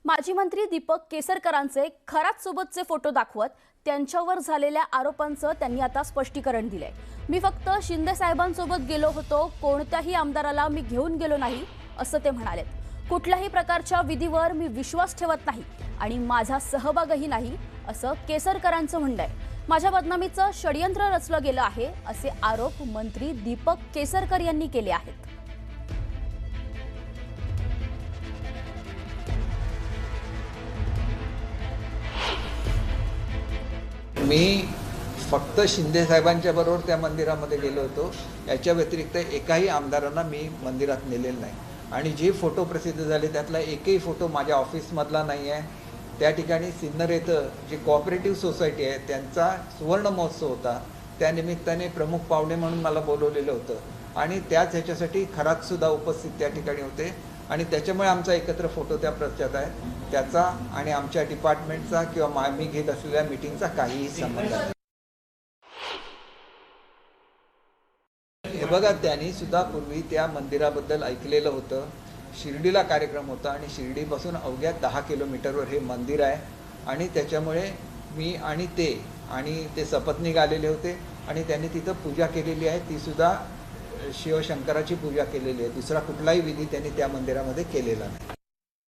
माजी मंत्री दीपक केसरकरांचे खरात सोबतचे फोटो दाखवत त्यांच्यावर झालेल्या आरोपांचं त्यांनी आता स्पष्टीकरण दिलंय। मी फक्त शिंदे साहेबांसोबत गेलो होतो, कोणत्याही आमदाराला मी घेऊन गेलो नाही असं ते म्हणालेत। कुठल्याही प्रकारच्या विधीवर मी विश्वास ठेवत नाही आणि माझा सहभागही नाही असं केसरकरांचं म्हणणं आहे। माझ्या बदनामीचं षडयंत्र रचलं गेलं आहे असे आरोप मंत्री दीपक केसरकर यांनी केले आहेत। मी फक्त शिंदे साहेबांच्या बरोबर त्या मंदिरामध्ये गेलो होतो। याच्या व्यतिरिक्त एकाही आमदारांना मी मंदिरात नेलेलं नाही आणि जे फोटो प्रसिद्ध झाले त्यातला एकही फोटो माझ्या ऑफिसमधला नाही आहे। त्या ठिकाणी सिन्नर येथे जे कोऑपरेटिव्ह सोसायटी आहे त्यांचा सुवर्ण महोत्सव होता, त्या निमित्ताने प्रमुख पाहुणे म्हणून मला बोलवलेलं होतं आणि त्याच ह्याच्यासाठी खरात सुद्धा उपस्थित त्या ठिकाणी होते आणि त्याच्यामुळे आमचा एकत्र फोटो त्या प्रचारात आहे। त्याचा आणि आमच्या डिपार्टमेंटचा किंवा मी घेत असलेल्या मीटिंगचा काहीही संबंध नाही। हे बघा, त्यांनी सुद्धा पूर्वी त्या मंदिराबद्दल ऐकलेलं होतं। शिर्डीला कार्यक्रम होता आणि शिर्डीपासून अवघ्या 10 किलोमीटरवर हे मंदिर आहे आणि त्याच्यामुळे मी आणि ते सपत्नीक आलेले होते आणि त्यांनी तिथं पूजा केलेली आहे, ती सुद्धा शिवशंकराची पूजा केलेली आहे। दुसरा कुठलाही विधी त्यांनी त्या मंदिरामध्ये केलेला नाही।